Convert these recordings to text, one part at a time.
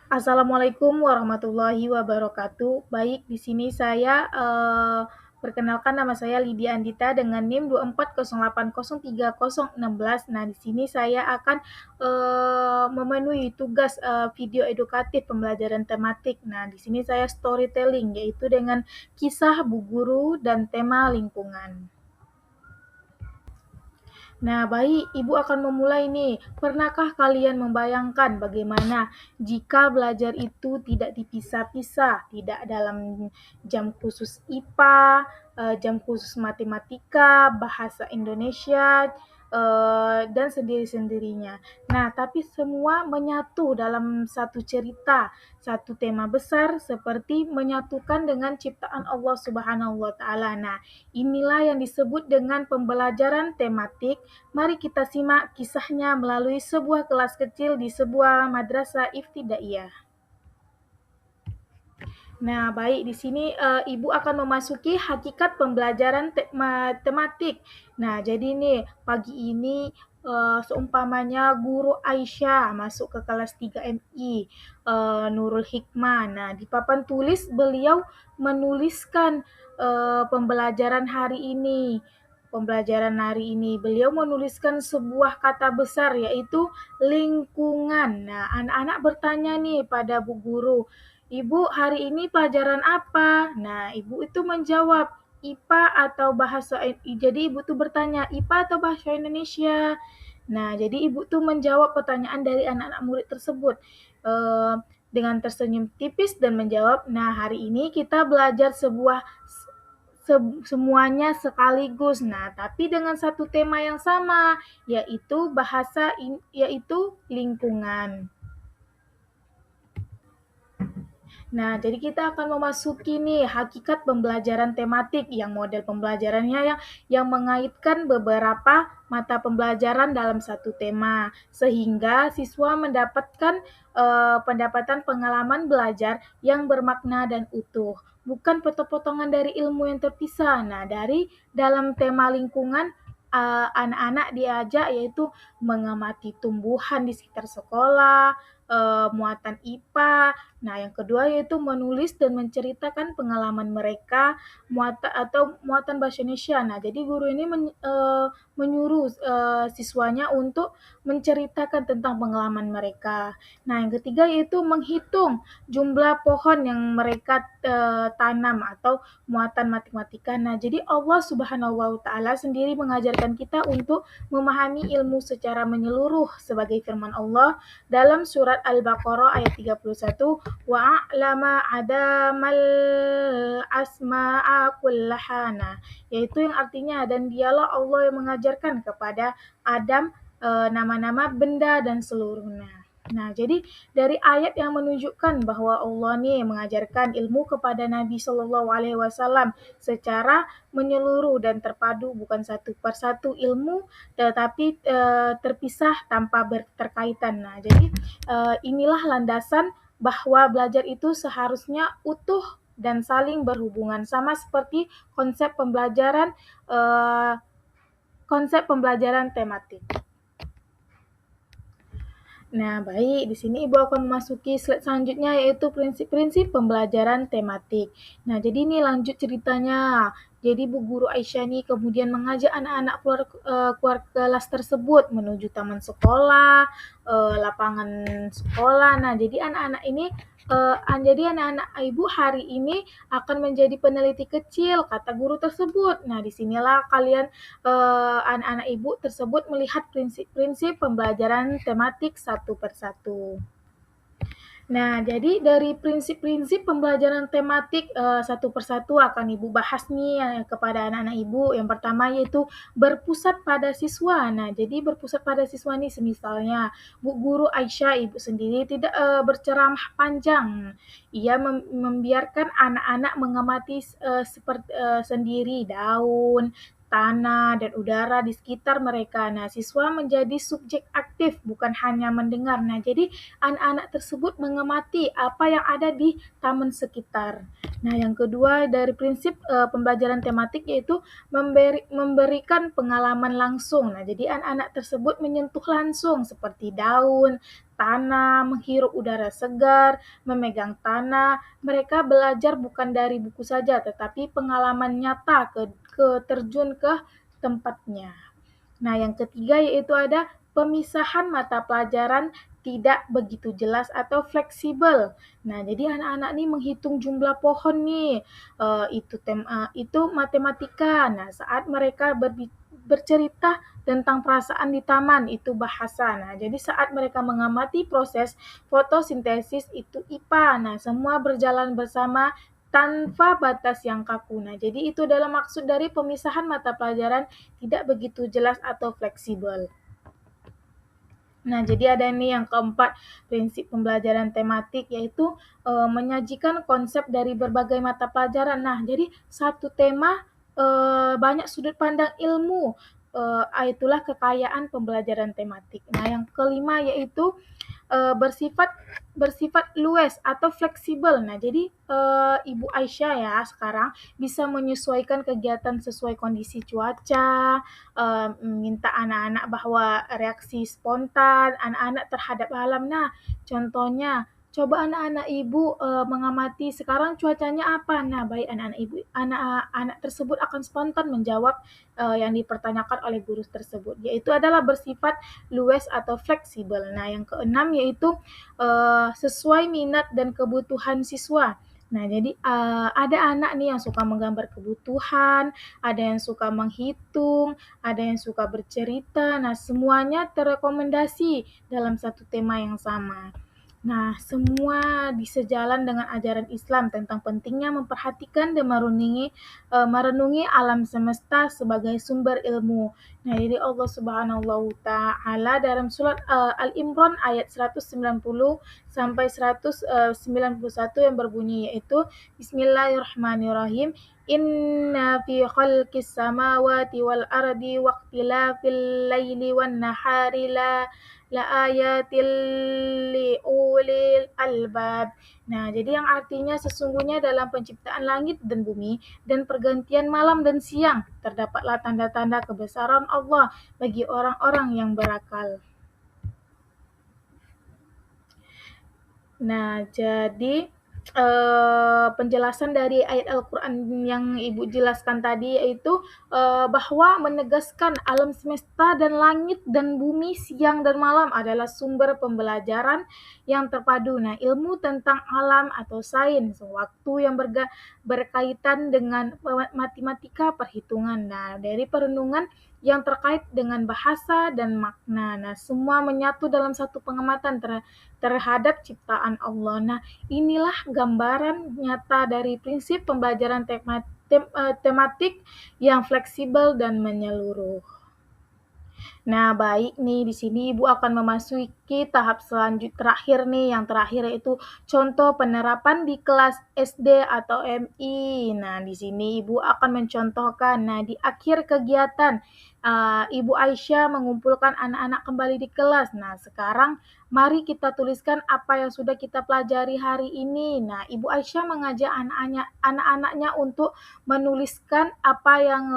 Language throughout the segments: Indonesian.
Assalamualaikum warahmatullahi wabarakatuh. Baik, di sini saya perkenalkan nama saya Lydia Andita dengan NIM 240803016. Nah, di sini saya akan memenuhi tugas video edukatif pembelajaran tematik. Nah, di sini saya storytelling yaitu dengan kisah Bu Guru dan tema lingkungan. Nah, baik, Ibu akan memulai nih. Pernahkah kalian membayangkan bagaimana jika belajar itu tidak dipisah-pisah, tidak dalam jam khusus IPA, jam khusus matematika, bahasa Indonesia, dan sendiri-sendirinya. Nah, tapi semua menyatu dalam satu cerita, satu tema besar seperti menyatukan dengan ciptaan Allah Subhanahu wa taala. Nah, inilah yang disebut dengan pembelajaran tematik. Mari kita simak kisahnya melalui sebuah kelas kecil di sebuah madrasah ibtidaiyah. Nah, baik di sini Ibu akan memasuki hakikat pembelajaran tematik. Nah, jadi nih pagi ini seumpamanya guru Aisyah masuk ke kelas 3 MI Nurul Hikmah. Nah, di papan tulis beliau menuliskan pembelajaran hari ini. Pembelajaran hari ini beliau menuliskan sebuah kata besar yaitu lingkungan. Nah, anak-anak bertanya nih pada Bu Guru, Ibu, hari ini pelajaran apa? Nah, Ibu itu menjawab, IPA atau bahasa jadi Ibu tuh bertanya, IPA atau bahasa Indonesia? Nah, jadi Ibu tuh menjawab pertanyaan dari anak-anak murid tersebut dengan tersenyum tipis dan menjawab, nah hari ini kita belajar semuanya sekaligus. Nah, tapi dengan satu tema yang sama, yaitu yaitu lingkungan. Nah, jadi kita akan memasuki nih hakikat pembelajaran tematik yang model pembelajarannya yang mengaitkan beberapa mata pembelajaran dalam satu tema, sehingga siswa mendapatkan pendapatan pengalaman belajar yang bermakna dan utuh, bukan potong-potongan dari ilmu yang terpisah. Nah, dari dalam tema lingkungan anak-anak diajak yaitu mengamati tumbuhan di sekitar sekolah, muatan IPA. Nah, yang kedua yaitu menulis dan menceritakan pengalaman mereka muatan bahasa Indonesia. Nah, jadi guru ini menyuruh siswanya untuk menceritakan tentang pengalaman mereka. Nah, yang ketiga yaitu menghitung jumlah pohon yang mereka tanam atau muatan matematika. Nah, jadi Allah Subhanahu wa taala sendiri mengajarkan kita untuk memahami ilmu secara menyeluruh sebagai firman Allah dalam surat Al-Baqarah ayat 31, wa'lama adamal asma'a kullahana, yaitu yang artinya dan dialah Allah yang mengajarkan kepada Adam nama-nama benda dan seluruhnya. Nah, jadi dari ayat yang menunjukkan bahwa Allah nih mengajarkan ilmu kepada Nabi Shallallahu Alaihi Wasallam secara menyeluruh dan terpadu, bukan satu persatu ilmu, tetapi terpisah tanpa berterkaitan. Nah, jadi inilah landasan bahwa belajar itu seharusnya utuh dan saling berhubungan, sama seperti eh, konsep pembelajaran tematik. Nah, baik, di sini Ibu akan memasuki slide selanjutnya yaitu prinsip-prinsip pembelajaran tematik. Nah, jadi ini lanjut ceritanya. Jadi Bu Guru Aisyah nih kemudian mengajak anak-anak keluar kelas tersebut menuju taman sekolah, lapangan sekolah. Nah, jadi anak-anak Ibu hari ini akan menjadi peneliti kecil, kata guru tersebut. Nah, disinilah anak-anak Ibu tersebut melihat prinsip-prinsip pembelajaran tematik satu persatu. Nah, jadi dari prinsip-prinsip pembelajaran tematik satu persatu akan Ibu bahas nih kepada anak-anak Ibu. Yang pertama yaitu berpusat pada siswa. Nah, jadi berpusat pada siswa nih semisalnya Bu Guru Aisyah Ibu sendiri tidak berceramah panjang. Ia membiarkan anak-anak mengamati sendiri daun, tanah, dan udara di sekitar mereka. Nah, siswa menjadi subjek aktif, bukan hanya mendengar. Nah, jadi anak-anak tersebut mengamati apa yang ada di taman sekitar. Nah, yang kedua dari prinsip pembelajaran tematik yaitu memberikan pengalaman langsung. Nah, jadi anak-anak tersebut menyentuh langsung seperti daun, tanah, menghirup udara segar, memegang tanah. Mereka belajar bukan dari buku saja, tetapi pengalaman nyata terjun ke tempatnya. Nah, yang ketiga yaitu ada pemisahan mata pelajaran tidak begitu jelas atau fleksibel. Nah, jadi anak-anak nih menghitung jumlah pohon nih, itu matematika. Nah, saat mereka bercerita tentang perasaan di taman, itu bahasa. Nah, jadi saat mereka mengamati proses fotosintesis, itu IPA. Nah, semua berjalan bersama tanpa batas yang kaku. Nah, jadi itu adalah maksud dari pemisahan mata pelajaran tidak begitu jelas atau fleksibel. Nah, jadi ada ini yang keempat, prinsip pembelajaran tematik, yaitu menyajikan konsep dari berbagai mata pelajaran. Nah, jadi satu tema banyak sudut pandang ilmu, itulah kekayaan pembelajaran tematik. Nah, yang kelima yaitu bersifat bersifat luas atau fleksibel. Nah, jadi Ibu Aisyah ya sekarang bisa menyesuaikan kegiatan sesuai kondisi cuaca, minta anak-anak bahwa reaksi spontan anak-anak terhadap alam. Nah, contohnya coba anak-anak ibu mengamati sekarang cuacanya apa. Nah, baik anak-anak ibu, anak-anak tersebut akan spontan menjawab yang dipertanyakan oleh guru tersebut, yaitu adalah bersifat luas atau fleksibel. Nah, yang keenam yaitu sesuai minat dan kebutuhan siswa. Nah, jadi ada anak nih yang suka menggambar kebutuhan, ada yang suka menghitung, ada yang suka bercerita. Nah, semuanya terrekomendasi dalam satu tema yang sama. Nah, semua disejalan dengan ajaran Islam tentang pentingnya memperhatikan dan merenungi alam semesta sebagai sumber ilmu. Nah, jadi Allah Subhanahu wa taala dalam surat Al-Imran ayat 190 sampai 191 yang berbunyi yaitu Bismillahirrahmanirrahim. Inna fi khalqis samawati wal ardi waqtilafil laili wan nahari laayatil liulil albab. Nah, jadi yang artinya sesungguhnya dalam penciptaan langit dan bumi dan pergantian malam dan siang terdapatlah tanda-tanda kebesaran Allah bagi orang-orang yang berakal. Nah, jadi penjelasan dari ayat Al-Quran yang Ibu jelaskan tadi yaitu bahwa menegaskan alam semesta dan langit dan bumi siang dan malam adalah sumber pembelajaran yang terpadu. Nah, ilmu tentang alam atau sains, waktu yang berkaitan dengan matematika, perhitungan. Nah, dari perenungan yang terkait dengan bahasa dan makna. Nah, semua menyatu dalam satu pengamatan terhadap ciptaan Allah. Nah, inilah gambaran nyata dari prinsip pembelajaran tematik yang fleksibel dan menyeluruh. Nah, baik nih, di sini Ibu akan memasuki tahap terakhir nih. Yang terakhir yaitu contoh penerapan di kelas SD atau MI. Nah, di sini Ibu akan mencontohkan. Nah, di akhir kegiatan, Ibu Aisyah mengumpulkan anak-anak kembali di kelas. Nah, sekarang mari kita tuliskan apa yang sudah kita pelajari hari ini. Nah, Ibu Aisyah mengajak anak-anaknya untuk menuliskan apa yang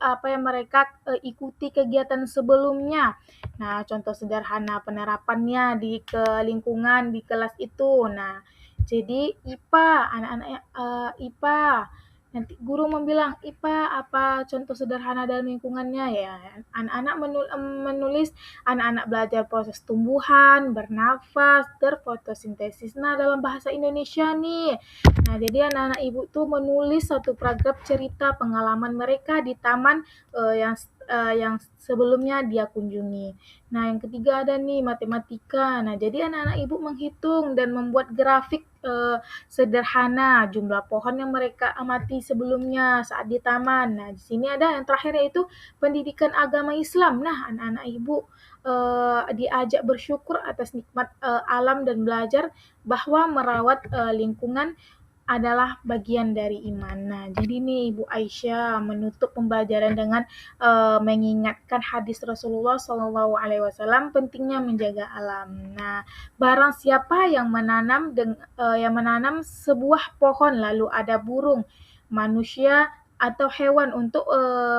apa yang mereka ikuti kegiatan sebelumnya. Nah, contoh sederhana penerapannya di lingkungan di kelas itu. Nah, jadi IPA, anak-anak IPA. Nanti guru membilang, IPA apa contoh sederhana dalam lingkungannya ya. Anak-anak menulis, anak-anak belajar proses tumbuhan, bernafas, berfotosintesis. Nah, dalam bahasa Indonesia nih. Nah, jadi anak-anak ibu tuh menulis satu paragraf cerita pengalaman mereka di taman yang sebelumnya dia kunjungi. Nah, yang ketiga ada nih matematika. Nah, jadi anak-anak ibu menghitung dan membuat grafik sederhana jumlah pohon yang mereka amati sebelumnya saat di taman. Nah, di sini ada yang terakhir yaitu pendidikan agama Islam. Nah, anak-anak ibu diajak bersyukur atas nikmat alam dan belajar bahwa merawat lingkungan adalah bagian dari iman. Nah, jadi nih Ibu Aisyah menutup pembelajaran dengan mengingatkan hadis Rasulullah SAW pentingnya menjaga alam. Nah, barang siapa yang menanam sebuah pohon lalu ada burung, manusia atau hewan untuk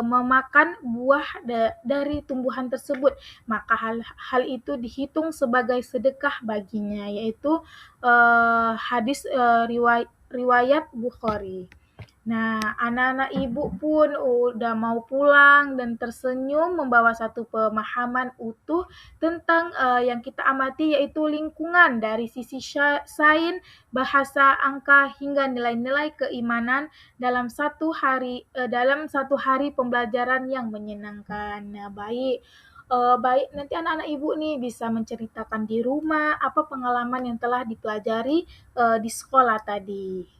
memakan buah dari tumbuhan tersebut, maka hal itu dihitung sebagai sedekah baginya, yaitu hadis riwayat Bukhari. Nah, anak-anak ibu pun udah mau pulang dan tersenyum membawa satu pemahaman utuh tentang yang kita amati, yaitu lingkungan dari sisi sains, bahasa, angka hingga nilai-nilai keimanan dalam satu hari pembelajaran yang menyenangkan. Nah, baik, nanti anak-anak ibu nih bisa menceritakan di rumah apa pengalaman yang telah dipelajari di sekolah tadi.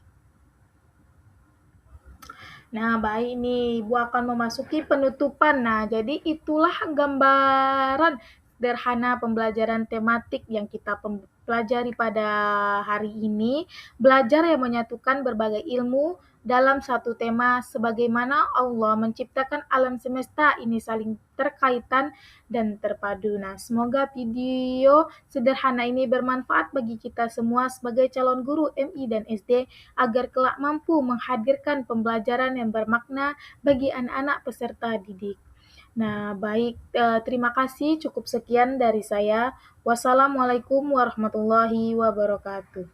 Nah, baik nih, Ibu akan memasuki penutupan. Nah, jadi itulah gambaran sederhana pembelajaran tematik yang kita pelajari pada hari ini. Belajar yang menyatukan berbagai ilmu dalam satu tema, sebagaimana Allah menciptakan alam semesta ini saling terkaitan dan terpadu. Nah, semoga video sederhana ini bermanfaat bagi kita semua sebagai calon guru MI dan SD, agar kelak mampu menghadirkan pembelajaran yang bermakna bagi anak-anak peserta didik. Nah, baik, terima kasih. Cukup sekian dari saya. Wassalamualaikum warahmatullahi wabarakatuh.